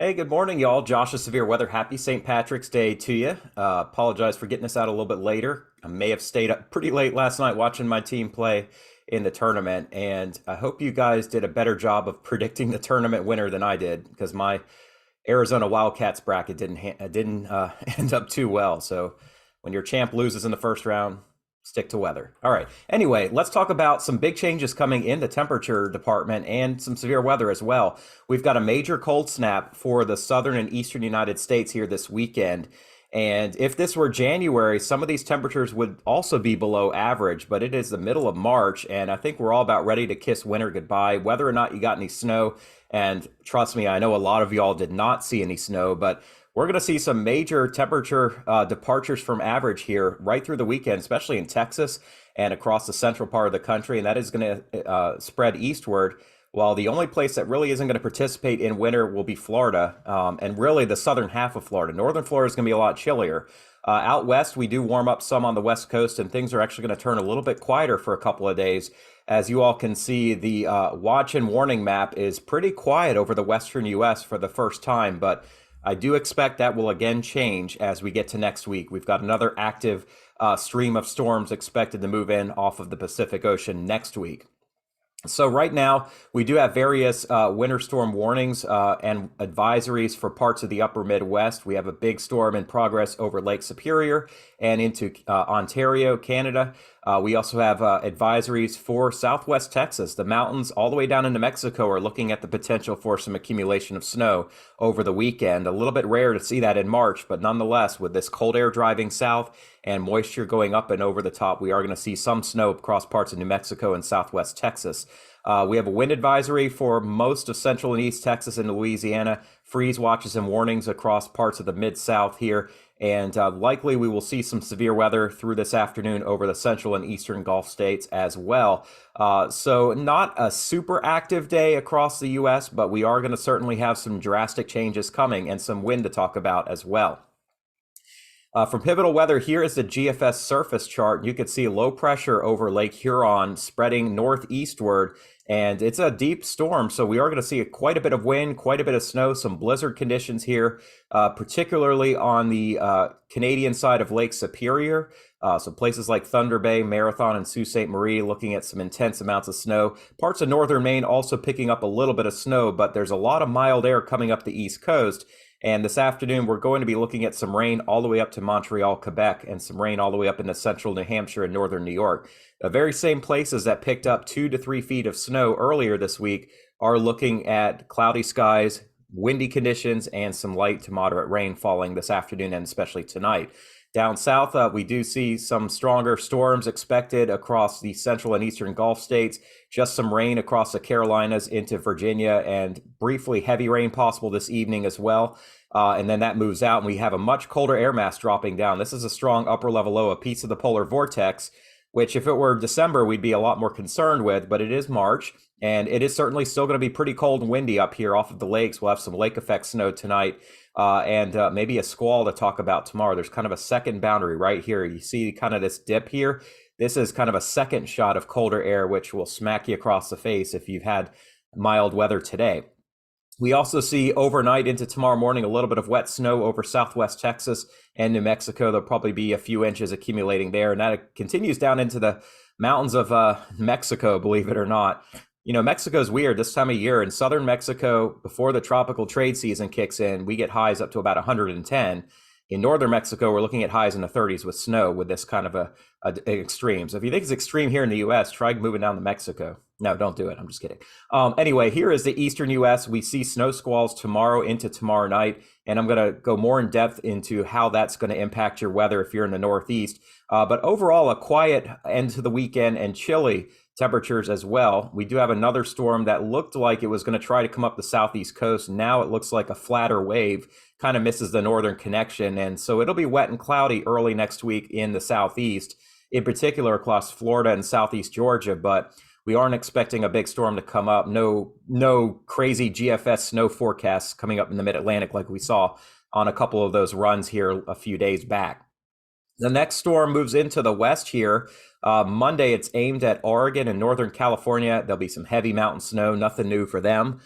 Hey, good morning, y'all. Josh of Severe Weather. Happy St. Patrick's Day to you. Apologize for getting this out a little bit later. I may have stayed up pretty late last night watching my team play in the tournament, and I hope you guys did a better job of predicting the tournament winner than I did because my Arizona Wildcats bracket didn't end up too well. So when your champ loses in the first round, stick to weather. All right. Anyway, let's talk about some big changes coming in the temperature department and some severe weather as well. We've got a major cold snap for the southern and eastern United States here this weekend. And if this were January, some of these temperatures would also be below average, but it is the middle of March, and I think we're all about ready to kiss winter goodbye, whether or not you got any snow. And trust me, I know a lot of y'all did not see any snow, but we're going to see some major temperature departures from average here right through the weekend, especially in Texas and across the central part of the country. And that is going to spread eastward. While the only place that really isn't going to participate in winter will be Florida, and really the southern half of Florida. Northern Florida is going to be a lot chillier. Out west, we do warm up some on the west coast, and things are actually going to turn a little bit quieter for a couple of days. As you all can see, the watch and warning map is pretty quiet over the western U.S. for the first time, but I do expect that will again change as we get to next week. We've got another active stream of storms expected to move in off of the Pacific Ocean next week. So right now, we do have various winter storm warnings and advisories for parts of the upper Midwest. We have a big storm in progress over Lake Superior and into Ontario, Canada. We also have advisories for Southwest Texas. The mountains all the way down into Mexico are looking at the potential for some accumulation of snow over the weekend. A little bit rare to see that in March, but nonetheless, with this cold air driving south and moisture going up and over the top, we are going to see some snow across parts of New Mexico and Southwest Texas. We have a wind advisory for most of central and east Texas and Louisiana, freeze watches and warnings across parts of the mid-south here, and likely we will see some severe weather through this afternoon over the central and eastern Gulf states as well. So not a super active day across the U.S., but we are going to certainly have some drastic changes coming and some wind to talk about as well. From pivotal weather, here is the GFS surface chart. You can see low pressure over Lake Huron spreading northeastward, and it's a deep storm. So we are going to see quite a bit of wind, quite a bit of snow, some blizzard conditions here, particularly on the Canadian side of Lake Superior. So places like Thunder Bay, Marathon, and Sault Ste. Marie looking at some intense amounts of snow. Parts of northern Maine also picking up a little bit of snow, but there's a lot of mild air coming up the east coast. And this afternoon, we're going to be looking at some rain all the way up to Montreal, Quebec, and some rain all the way up into central New Hampshire and northern New York. The very same places that picked up 2 to 3 feet of snow earlier this week are looking at cloudy skies, windy conditions, and some light to moderate rain falling this afternoon and especially tonight. Down south, we do see some stronger storms expected across the central and eastern Gulf states, just some rain across the Carolinas into Virginia, and briefly heavy rain possible this evening as well. And then that moves out, and we have a much colder air mass dropping down. This is a strong upper level low, a piece of the polar vortex, which if it were December, we'd be a lot more concerned with, but it is March, and it is certainly still going to be pretty cold and windy up here off of the lakes. We'll have some lake effect snow tonight. And maybe a squall to talk about tomorrow. There's kind of a second boundary right here. You see kind of this dip here. This is kind of a second shot of colder air, which will smack you across the face if you've had mild weather today. We also see overnight into tomorrow morning a little bit of wet snow over southwest Texas and New Mexico. There'll probably be a few inches accumulating there, and that continues down into the mountains of Mexico, believe it or not. You know, Mexico's weird this time of year. In southern Mexico, before the tropical trade season kicks in, we get highs up to about 110. In northern Mexico, we're looking at highs in the 30s with snow with this kind of a extreme. So if you think it's extreme here in the U.S., try moving down to Mexico. No, don't do it. I'm just kidding. Anyway, here is the Eastern U.S. We see snow squalls tomorrow into tomorrow night, and I'm going to go more in depth into how that's going to impact your weather if you're in the Northeast. But overall, a quiet end to the weekend and chilly temperatures as well. We do have another storm that looked like it was going to try to come up the southeast coast. Now it looks like a flatter wave, kind of misses the northern connection. And so it'll be wet and cloudy early next week in the southeast, in particular across Florida and southeast Georgia. But we aren't expecting a big storm to come up. No crazy GFS snow forecasts coming up in the mid-Atlantic like we saw on a couple of those runs here a few days back. The next storm moves into the west here. Monday, it's aimed at Oregon and Northern California. There'll be some heavy mountain snow, nothing new for them.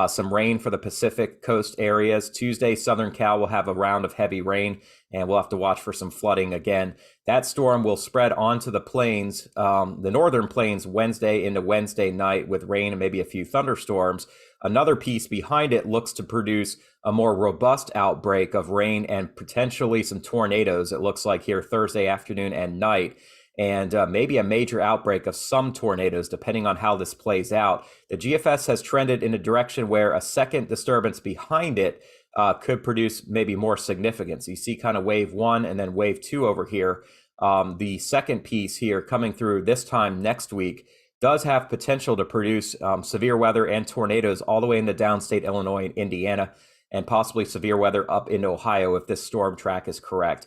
Some rain for the Pacific coast areas. Tuesday, Southern Cal will have a round of heavy rain, and we'll have to watch for some flooding again. That storm will spread onto the plains, the northern plains, Wednesday into Wednesday night with rain and maybe a few thunderstorms. Another piece behind it looks to produce a more robust outbreak of rain and potentially some tornadoes, it looks like here Thursday afternoon and night, and maybe a major outbreak of some tornadoes, depending on how this plays out. The GFS has trended in a direction where a second disturbance behind it could produce maybe more significance. You see kind of wave one and then wave two over here. The second piece here coming through this time next week does have potential to produce severe weather and tornadoes all the way into downstate Illinois and Indiana, and possibly severe weather up into Ohio if this storm track is correct.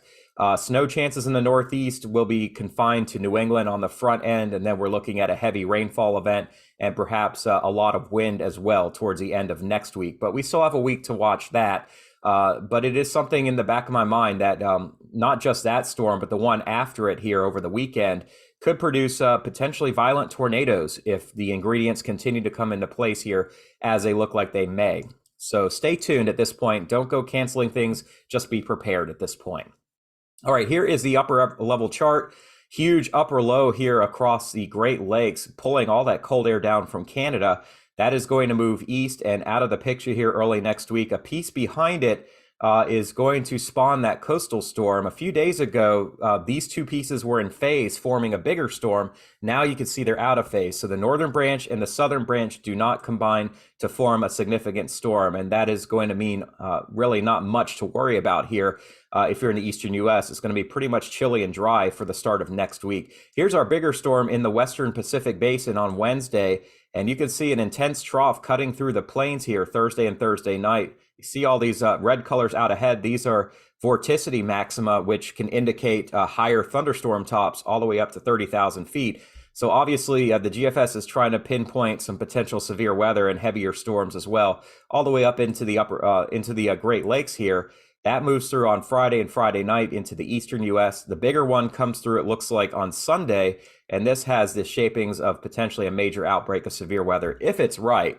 Snow chances in the Northeast will be confined to New England on the front end, and then we're looking at a heavy rainfall event and perhaps a lot of wind as well towards the end of next week. But we still have a week to watch that. But it is something in the back of my mind that not just that storm, but the one after it here over the weekend could produce potentially violent tornadoes if the ingredients continue to come into place here as they look like they may. So stay tuned at this point. Don't go canceling things. Just be prepared at this point. All right, here is the upper level chart. Huge upper low here across the Great Lakes, pulling all that cold air down from Canada. That is going to move east and out of the picture here early next week. A piece behind it is going to spawn that coastal storm. A few days ago, these two pieces were in phase, forming a bigger storm. Now you can see they're out of phase. So the northern branch and the southern branch do not combine to form a significant storm. And that is going to mean really not much to worry about here. If you're in the Eastern U.S., it's going to be pretty much chilly and dry for the start of next week. Here's our bigger storm in the Western Pacific Basin on Wednesday. And you can see an intense trough cutting through the plains here Thursday and Thursday night. You see all these red colors out ahead. These are vorticity maxima, which can indicate higher thunderstorm tops all the way up to 30,000 feet. So obviously the GFS is trying to pinpoint some potential severe weather and heavier storms as well, all the way up into the Great Lakes here. That moves through on Friday and Friday night into the Eastern U.S. The bigger one comes through, it looks like, on Sunday, and this has the shapings of potentially a major outbreak of severe weather if it's right.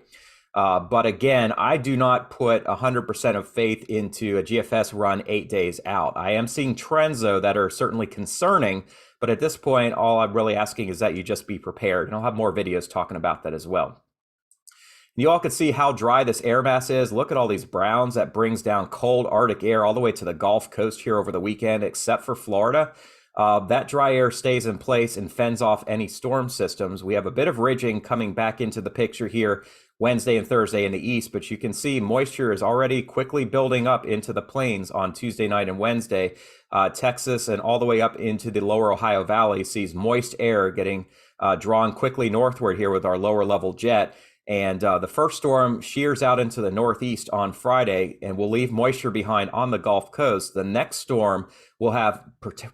But again, I do not put 100% of faith into a GFS run 8 days out. I am seeing trends, though, that are certainly concerning. But at this point, all I'm really asking is that you just be prepared. And I'll have more videos talking about that as well. You all can see how dry this air mass is. Look at all these browns. That brings down cold Arctic air all the way to the Gulf Coast here over the weekend, except for Florida. That dry air stays in place and fends off any storm systems. We have a bit of ridging coming back into the picture here Wednesday and Thursday in the east, but you can see moisture is already quickly building up into the plains on Tuesday night and Wednesday. Texas and all the way up into the lower Ohio Valley sees moist air getting drawn quickly northward here with our lower level jet. And the first storm shears out into the northeast on Friday and will leave moisture behind on the Gulf Coast. The next storm will have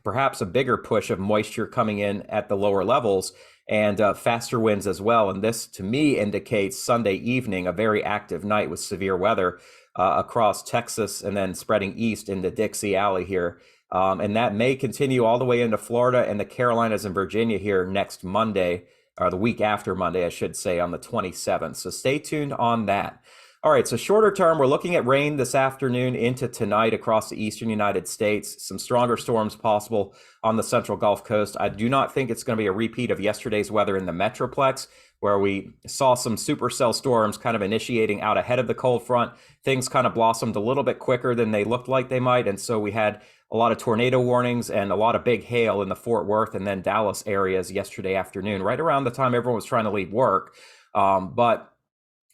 perhaps a bigger push of moisture coming in at the lower levels and faster winds as well. And this, to me, indicates Sunday evening, a very active night with severe weather across Texas and then spreading east into Dixie Alley here. And that may continue all the way into Florida and the Carolinas and Virginia here next Monday, or the week after Monday, I should say, on the 27th. So stay tuned on that. All right, so shorter term, we're looking at rain this afternoon into tonight across the eastern United States. Some stronger storms possible on the central Gulf Coast. I do not think it's going to be a repeat of yesterday's weather in the Metroplex, where we saw some supercell storms kind of initiating out ahead of the cold front. Things kind of blossomed a little bit quicker than they looked like they might, and so we had a lot of tornado warnings and a lot of big hail in the Fort Worth and then Dallas areas yesterday afternoon, right around the time everyone was trying to leave work. But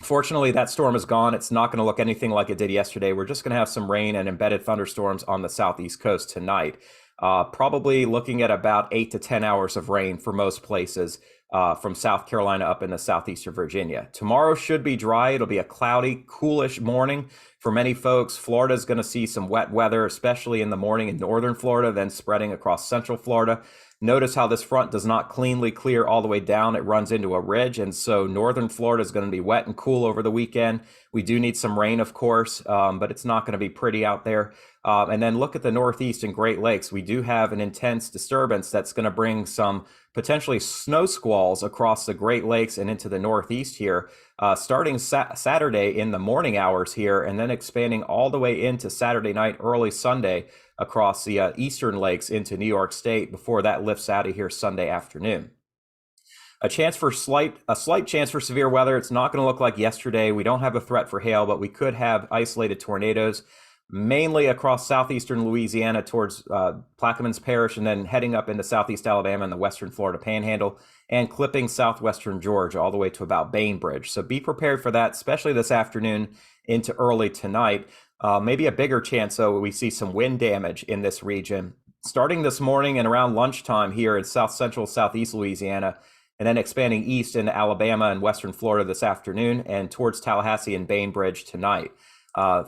fortunately, that storm is gone. It's not going to look anything like it did yesterday. We're just going to have some rain and embedded thunderstorms on the southeast coast tonight. Probably looking at about 8 to 10 hours of rain for most places from South Carolina up into southeastern Virginia. Tomorrow should be dry. It'll be a cloudy, coolish morning for many folks. Florida is going to see some wet weather, especially in the morning in northern Florida, then spreading across central Florida. Notice how this front does not cleanly clear all the way down. It runs into a ridge, and so northern Florida is going to be wet and cool over the weekend. We do need some rain, of course, but it's not going to be pretty out there. And then look at the Northeast and Great Lakes. We do have an intense disturbance that's going to bring some potentially snow squalls across the Great Lakes and into the Northeast here, starting Saturday in the morning hours here, and then expanding all the way into Saturday night, early Sunday across the eastern lakes into New York State before that lifts out of here Sunday afternoon. A slight chance for severe weather. It's not going to look like yesterday. We don't have a threat for hail, but we could have isolated tornadoes, mainly across southeastern Louisiana towards Plaquemines Parish, and then heading up into southeast Alabama and the western Florida Panhandle, and clipping southwestern Georgia all the way to about Bainbridge. So be prepared for that, especially this afternoon into early tonight. Maybe a bigger chance, though, we see some wind damage in this region starting this morning and around lunchtime here in south central, southeast Louisiana, and then expanding east into Alabama and western Florida this afternoon and towards Tallahassee and Bainbridge tonight.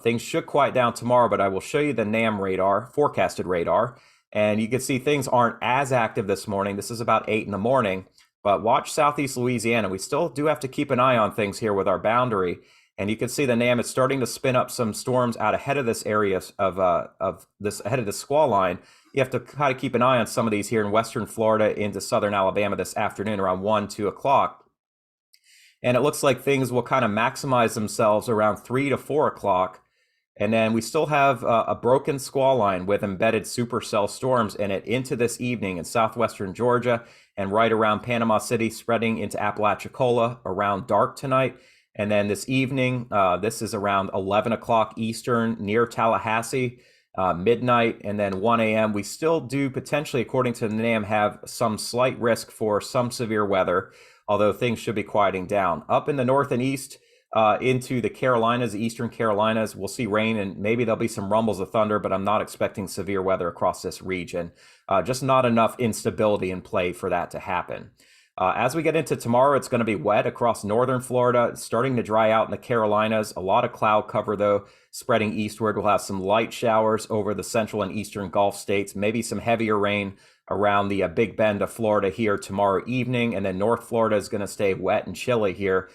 Things should quiet down tomorrow, but I will show you the NAM radar, forecasted radar, and you can see things aren't as active this morning. This is about 8 in the morning, but watch southeast Louisiana. We still do have to keep an eye on things here with our boundary. And you can see the NAM is starting to spin up some storms out ahead of this area ahead of the squall line. You have to kind of keep an eye on some of these here in western Florida into southern Alabama this afternoon around 1, 2 o'clock. And it looks like things will kind of maximize themselves around 3 to 4 o'clock. And then we still have a broken squall line with embedded supercell storms in it into this evening in southwestern Georgia and right around Panama City, spreading into Apalachicola around dark tonight. And then this evening, this is around 11 o'clock Eastern near Tallahassee, midnight, and then 1 a.m. We still do potentially, according to the NAM, have some slight risk for some severe weather, although things should be quieting down. Up in the north and east into the Carolinas, eastern Carolinas, we'll see rain and maybe there'll be some rumbles of thunder, but I'm not expecting severe weather across this region. Just not enough instability in play for that to happen. As we get into tomorrow, it's going to be wet across northern Florida. It's starting to dry out in the Carolinas. A lot of cloud cover, though, spreading eastward. We'll have some light showers over the central and eastern Gulf states, maybe some heavier rain around the Big Bend of Florida here tomorrow evening. And then North Florida is going to stay wet and chilly here.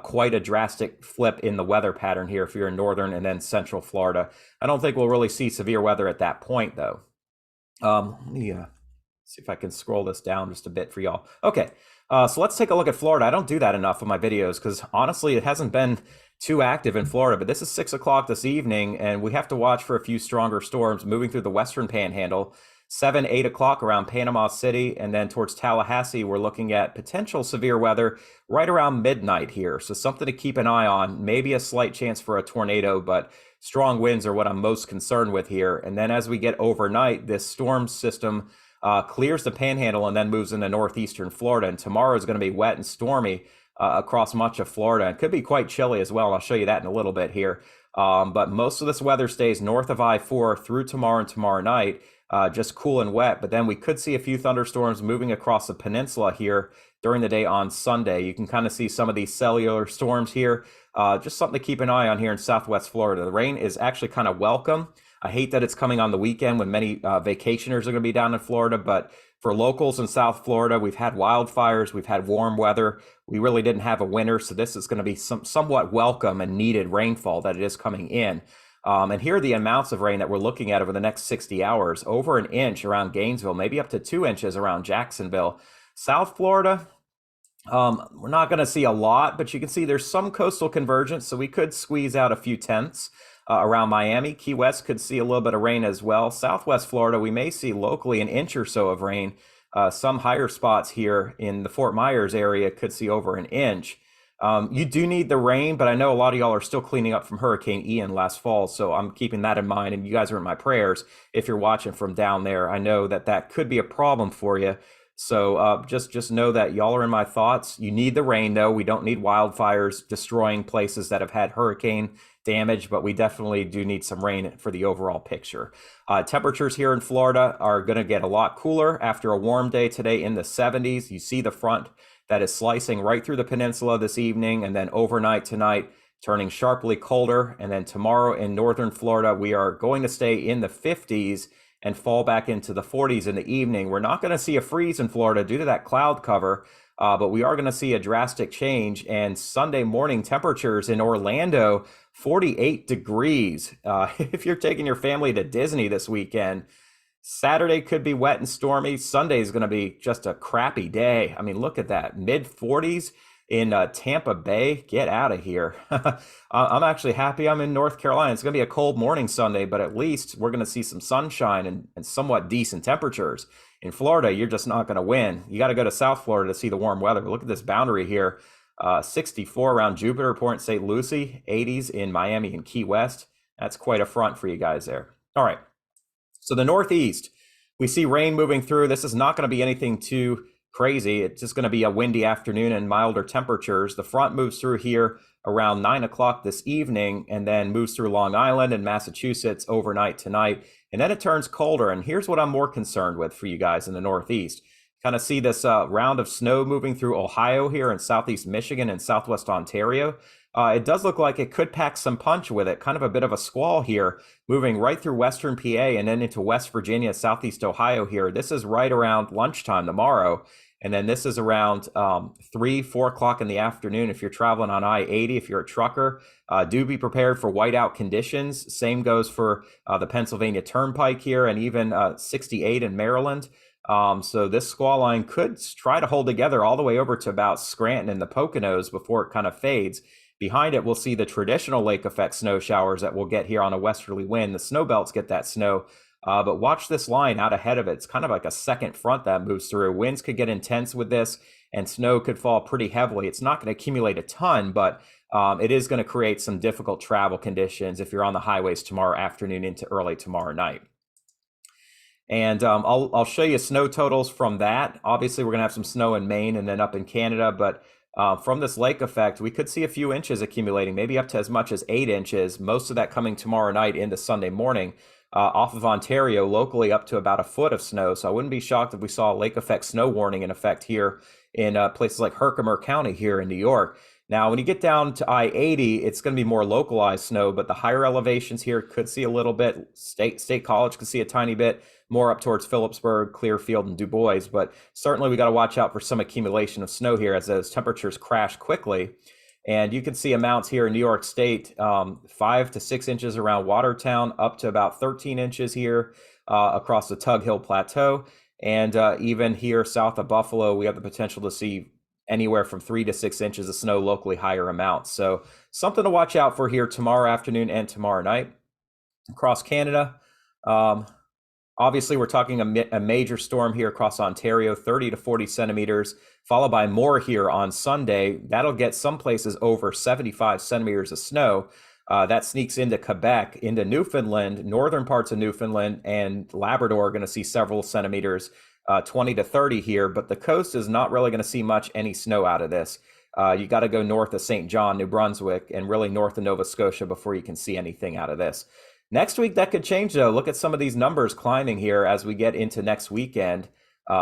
Quite a drastic flip in the weather pattern here if you're in northern and then central Florida. I don't think we'll really see severe weather at that point, though. Let me see if I can scroll this down just a bit for y'all. Okay, so let's take a look at Florida. I don't do that enough in my videos because honestly, it hasn't been too active in Florida, but this is 6 o'clock this evening and we have to watch for a few stronger storms moving through the western panhandle. 7, 8 o'clock around Panama City, and then towards Tallahassee, we're looking at potential severe weather right around midnight here. So something to keep an eye on, maybe a slight chance for a tornado, but strong winds are what I'm most concerned with here. And then as we get overnight, this storm system clears the panhandle and then moves into northeastern Florida. And tomorrow is going to be wet and stormy across much of Florida. It could be quite chilly as well. And I'll show you that in a little bit here. But most of this weather stays north of I-4 through tomorrow and tomorrow night, just cool and wet. But then we could see a few thunderstorms moving across the peninsula here during the day on Sunday. You can kind of see some of these cellular storms here. Just something to keep an eye on here in southwest Florida. The rain is actually kind of welcome. I hate that it's coming on the weekend when many vacationers are going to be down in Florida, but for locals in South Florida, we've had wildfires, we've had warm weather. We really didn't have a winter, so this is going to be somewhat welcome and needed rainfall that it is coming in. And here are the amounts of rain that we're looking at over the next 60 hours. Over an inch around Gainesville, maybe up to 2 inches around Jacksonville. South Florida, we're not going to see a lot, but you can see there's some coastal convergence, so we could squeeze out a few tenths. Around Miami, Key West could see a little bit of rain as well. Southwest Florida, we may see locally an inch or so of rain. Some higher spots here in the Fort Myers area could see over an inch. You do need the rain, but I know a lot of y'all are still cleaning up from Hurricane Ian last fall, so I'm keeping that in mind, and you guys are in my prayers if you're watching from down there. I know that that could be a problem for you. So just know that y'all are in my thoughts. You need the rain, though. We don't need wildfires destroying places that have had hurricane damage, but we definitely do need some rain for the overall picture. Temperatures here in Florida are going to get a lot cooler after a warm day today in the 70s. You see the front that is slicing right through the peninsula this evening, and then overnight tonight turning sharply colder. And then tomorrow in northern Florida, we are going to stay in the 50s and fall back into the 40s in the evening. We're not going to see a freeze in Florida due to that cloud cover, but we are going to see a drastic change. And Sunday morning temperatures in Orlando, 48 degrees. If you're taking your family to Disney this weekend, Saturday could be wet and stormy. Sunday is going to be just a crappy day. I mean, look at that. Mid 40s in Tampa Bay. Get out of here. I'm actually happy I'm in North Carolina. It's going to be a cold morning Sunday, but at least we're going to see some sunshine and somewhat decent temperatures. In Florida, you're just not going to win. You got to go to South Florida to see the warm weather. Look at this boundary here. 64 around Jupiter, Port St. Lucie, 80s in Miami and Key West. That's quite a front for you guys there. All right. So the Northeast, we see rain moving through. This is not going to be anything too crazy. It's just going to be a windy afternoon and milder temperatures. The front moves through here around 9 o'clock this evening and then moves through Long Island and Massachusetts overnight tonight. And then it turns colder. And here's what I'm more concerned with for you guys in the Northeast. Kind of see this round of snow moving through Ohio here in Southeast Michigan and Southwest Ontario. It does look like it could pack some punch with it, kind of a bit of a squall here, moving right through Western PA and then into West Virginia, Southeast Ohio here. This is right around lunchtime tomorrow. And then this is around 3, 4 o'clock in the afternoon. If you're traveling on I-80, if you're a trucker, do be prepared for whiteout conditions. Same goes for the Pennsylvania Turnpike here and even 68 in Maryland. So this squall line could try to hold together all the way over to about Scranton and the Poconos before it kind of fades. Behind it, we'll see the traditional lake effect snow showers that we'll get here on a westerly wind. The snow belts get that snow, but watch this line out ahead of it. It's kind of like a second front that moves through. Winds could get intense with this, and snow could fall pretty heavily. It's not going to accumulate a ton, but it is going to create some difficult travel conditions if you're on the highways tomorrow afternoon into early tomorrow night. And I'll show you snow totals from that. Obviously, we're going to have some snow in Maine and then up in Canada, but from this lake effect, we could see a few inches accumulating, maybe up to as much as 8 inches, most of that coming tomorrow night into Sunday morning. Off of Ontario, locally up to about a foot of snow. So I wouldn't be shocked if we saw a lake effect snow warning in effect here in places like Herkimer County here in New York. Now, when you get down to I-80, it's going to be more localized snow, but the higher elevations here could see a little bit. State College could see a tiny bit more up towards Phillipsburg, Clearfield, and Du Bois. But certainly we got to watch out for some accumulation of snow here as those temperatures crash quickly. And you can see amounts here in New York State, 5 to 6 inches around Watertown, up to about 13 inches here across the Tug Hill Plateau. And even here south of Buffalo, we have the potential to see anywhere from 3 to 6 inches of snow, locally higher amounts. So something to watch out for here tomorrow afternoon and tomorrow night. Across Canada, obviously we're talking a major storm here across Ontario, 30 to 40 centimeters, followed by more here on Sunday. That'll get some places over 75 centimeters of snow. That sneaks into Quebec, into Newfoundland, northern parts of Newfoundland and Labrador are going to see several centimeters, 20 to 30 here, but the coast is not really going to see much any snow out of this. You got to go north of St. John, New Brunswick, and really north of Nova Scotia before you can see anything out of this. Next week, that could change, though. Look at some of these numbers climbing here as we get into next weekend.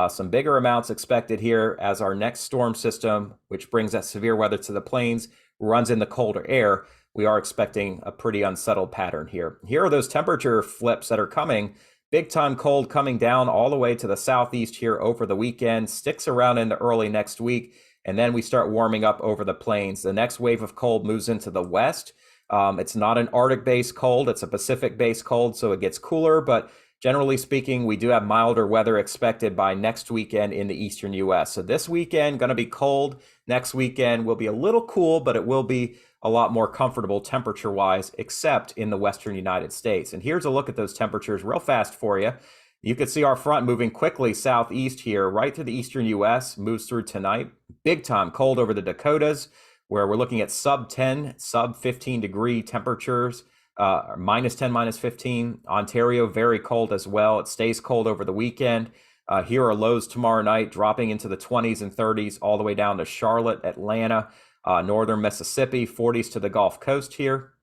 Some bigger amounts expected here as our next storm system, which brings that severe weather to the plains, runs in the colder air. We are expecting a pretty unsettled pattern here. Here are those temperature flips that are coming. Big time cold coming down all the way to the southeast here over the weekend, sticks around into early next week, and then we start warming up over the plains. The next wave of cold moves into the west. It's not an Arctic-based cold, it's a Pacific-based cold, so it gets cooler, but generally speaking, we do have milder weather expected by next weekend in the Eastern U.S. So this weekend, going to be cold. Next weekend will be a little cool, but it will be a lot more comfortable temperature-wise, except in the Western United States. And here's a look at those temperatures real fast for you. You can see our front moving quickly southeast here, right through the Eastern U.S., moves through tonight. Big time cold over the Dakotas, where we're looking at sub 10, sub 15 degree temperatures, minus 10, minus 15. Ontario, very cold as well. It stays cold over the weekend. Here are lows tomorrow night, dropping into the 20s and 30s, all the way down to Charlotte, Atlanta, northern Mississippi, 40s to the Gulf Coast here.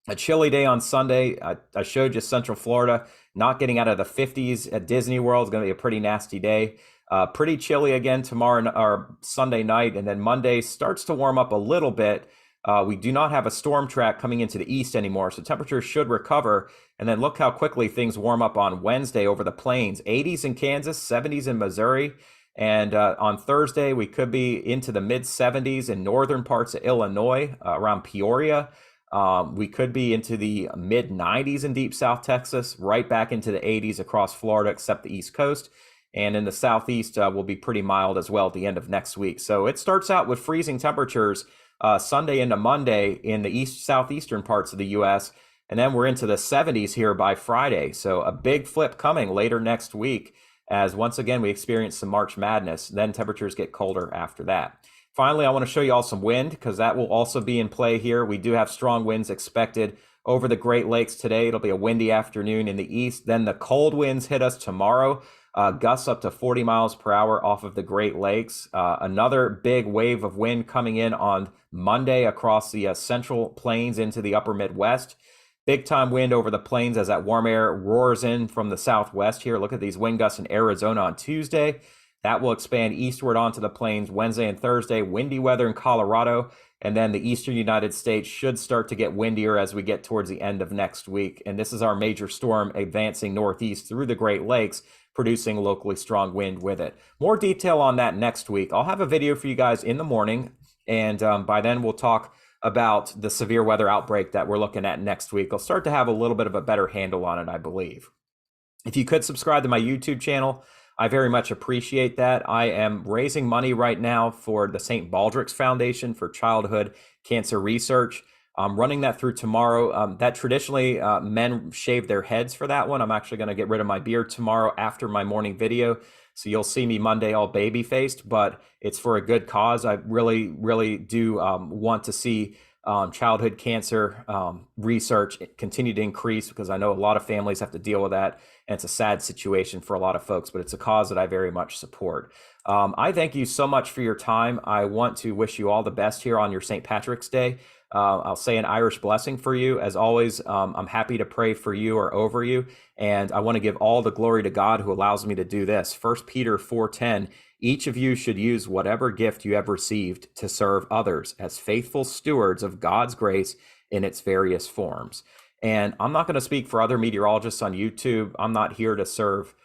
A chilly day on Sunday. I showed you Central Florida, not getting out of the 50s at Disney World. It's going to be a pretty nasty day. Pretty chilly again tomorrow or Sunday night, and then Monday starts to warm up a little bit. We do not have a storm track coming into the east anymore, so temperatures should recover. And then look how quickly things warm up on Wednesday over the plains. 80s in Kansas, 70s in Missouri. And on Thursday, we could be into the mid 70s in northern parts of Illinois, around Peoria. We could be into the mid 90s in deep South Texas, right back into the 80s across Florida, except the East Coast. And in the Southeast, will be pretty mild as well at the end of next week. So it starts out with freezing temperatures Sunday into Monday in the southeastern parts of the U.S. And then we're into the 70s here by Friday. So a big flip coming later next week as once again we experience some March madness. Then temperatures get colder after that. Finally, I want to show you all some wind because that will also be in play here. We do have strong winds expected over the Great Lakes today. It'll be a windy afternoon in the east. Then the cold winds hit us tomorrow. Gusts up to 40 miles per hour off of the Great Lakes. Another big wave of wind coming in on Monday across the central plains into the upper Midwest. Big time wind over the plains as that warm air roars in from the southwest here. Look at these wind gusts in Arizona on Tuesday. That will expand eastward onto the plains Wednesday and Thursday. Windy weather in Colorado. And then the eastern United States should start to get windier as we get towards the end of next week. And this is our major storm advancing northeast through the Great Lakes, producing locally strong wind with it. More detail on that next week. I'll have a video for you guys in the morning. And by then we'll talk about the severe weather outbreak that we're looking at next week. I'll start to have a little bit of a better handle on it, I believe. If you could subscribe to my YouTube channel, I very much appreciate that. I am raising money right now for the St. Baldrick's Foundation for Childhood Cancer Research. I'm running that through tomorrow. That traditionally men shave their heads for that one. I'm actually going to get rid of my beard tomorrow after my morning video. So you'll see me Monday all baby-faced, but it's for a good cause. I really, really do want to see childhood cancer research continue to increase because I know a lot of families have to deal with that. And it's a sad situation for a lot of folks, but it's a cause that I very much support. I thank you so much for your time. I want to wish you all the best here on your St. Patrick's Day. I'll say an Irish blessing for you. As always, I'm happy to pray for you or over you. And I want to give all the glory to God who allows me to do this. 1 Peter 4:10, each of you should use whatever gift you have received to serve others as faithful stewards of God's grace in its various forms. And I'm not going to speak for other meteorologists on YouTube. I'm not here to serve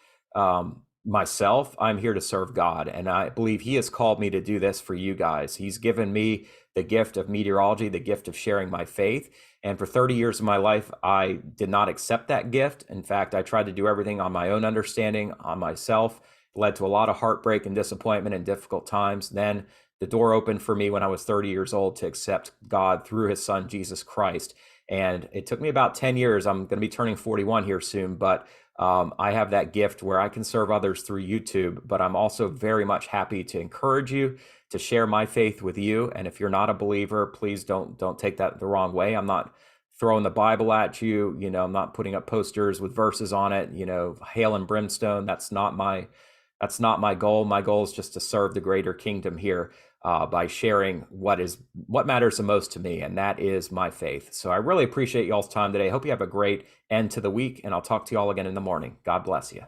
myself. I'm here to serve God. And I believe he has called me to do this for you guys. He's given me the gift of meteorology, the gift of sharing my faith. And for 30 years of my life, I did not accept that gift. In fact, I tried to do everything on my own understanding, on myself. It led to a lot of heartbreak and disappointment and difficult times. Then the door opened for me when I was 30 years old to accept God through his son, Jesus Christ. And it took me about 10 years. I'm going to be turning 41 here soon, but I have that gift where I can serve others through YouTube, but I'm also very much happy to encourage you to share my faith with you. And if you're not a believer, please don't take that the wrong way. I'm not throwing the Bible at you. I'm not putting up posters with verses on it, hail and brimstone. That's not my goal. My goal is just to serve the greater kingdom here by sharing what matters the most to me, and that is my faith. So I really appreciate y'all's time today. Hope you have a great end to the week, and I'll talk to y'all again in the morning. God bless you.